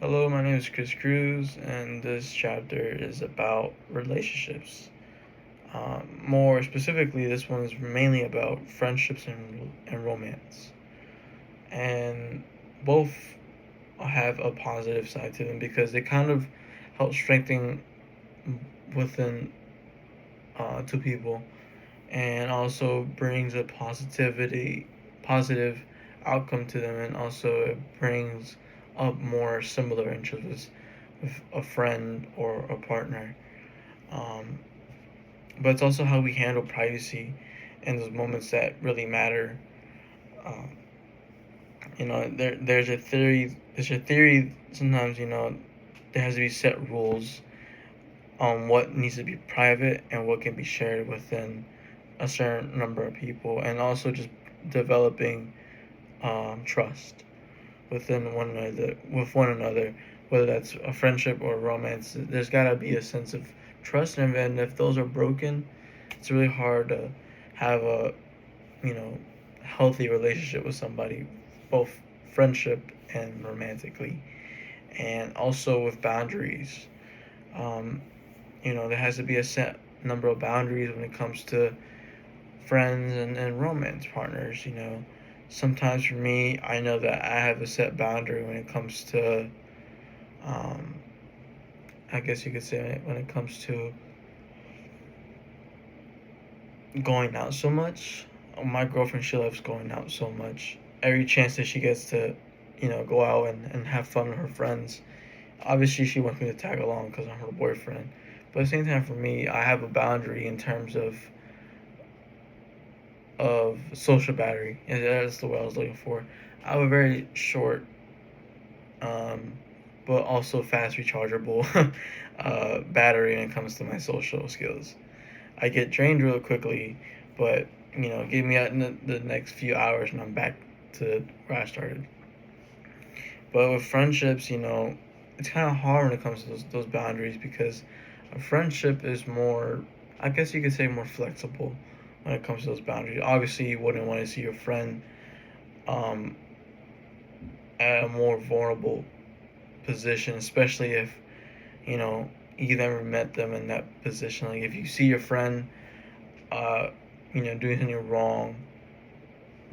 Hello, my name is Chris Cruz, and this chapter is about relationships. More specifically, this one is mainly about friendships and romance. And both have a positive side to them because they kind of help strengthen within two people and also brings a positive outcome to them, and also it brings up more similar interests with a friend or a partner. Um, but it's also how we handle privacy in those moments that really matter. Um, there's a theory. There's a theory. Sometimes there has to be set rules on what needs to be private and what can be shared within a certain number of people, and also just developing trust with one another, whether that's a friendship or a romance. There's got to be a sense of trust, and if those are broken, it's really hard to have a you know healthy relationship with somebody, both friendship and romantically, and also with boundaries. Um, there has to be a set number of boundaries when it comes to friends and romance partners. Sometimes for me, I know that I have a set boundary when it comes to, um, I guess you could say, when it comes to going out so much. My girlfriend, she loves going out so much. Every chance that she gets to, go out and have fun with her friends. Obviously, she wants me to tag along because I'm her boyfriend. But at the same time, for me, I have a boundary in terms of social battery, and that's the word I was looking for. I have a very short, um, but also fast rechargeable battery when it comes to my social skills. I get drained real quickly, but give me out in the next few hours and I'm back to where I started. But with friendships, it's kind of hard when it comes to those boundaries because a friendship is more, I guess you could say, more flexible when it comes to those boundaries. Obviously, you wouldn't want to see your friend um, at a more vulnerable position, especially if you know you never met them in that position. Like if you see your friend, uh, doing something wrong,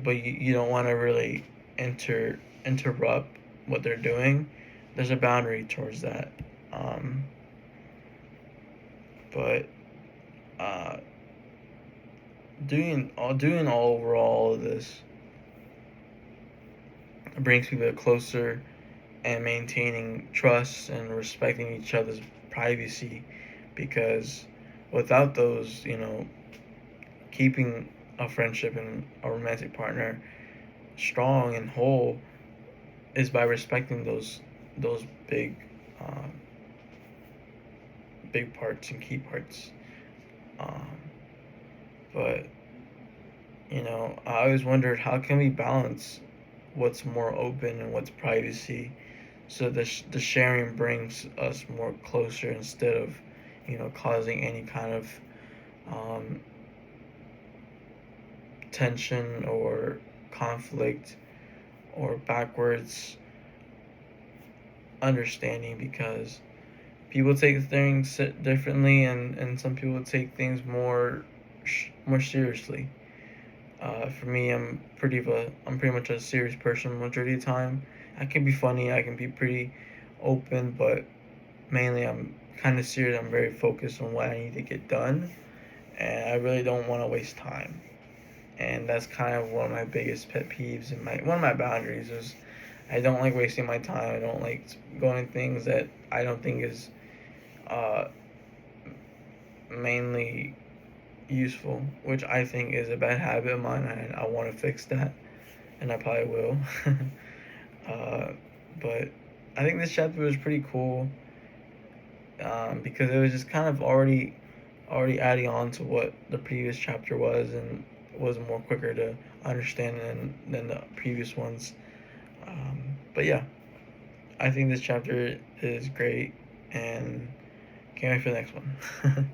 but you don't want to really interrupt what they're doing. There's a boundary towards that. Um, but uh, doing all overall of this brings people closer and maintaining trust and respecting each other's privacy, because without those, keeping a friendship and a romantic partner strong and whole is by respecting those um, big parts and key parts. Um, but I always wondered, how can we balance what's more open and what's privacy, so the sharing brings us more closer instead of causing any kind of um, tension or conflict or backwards understanding, because people take things differently, and some people take things more seriously. For me, I'm pretty much a serious person majority of the time. I can be funny, I can be pretty open, but mainly I'm kind of serious. I'm very focused on what I need to get done, and I really don't want to waste time. And that's kind of one of my biggest pet peeves, and my one of my boundaries is I don't like wasting my time. I don't like going things that I don't think is uh, mainly useful, which I think is a bad habit of mine, and I want to fix that, and I probably will. uh, but I think this chapter was pretty cool, because it was just kind of already adding on to what the previous chapter was, and was more quicker to understand than the previous ones. But yeah, I think this chapter is great, and can't wait for the next one.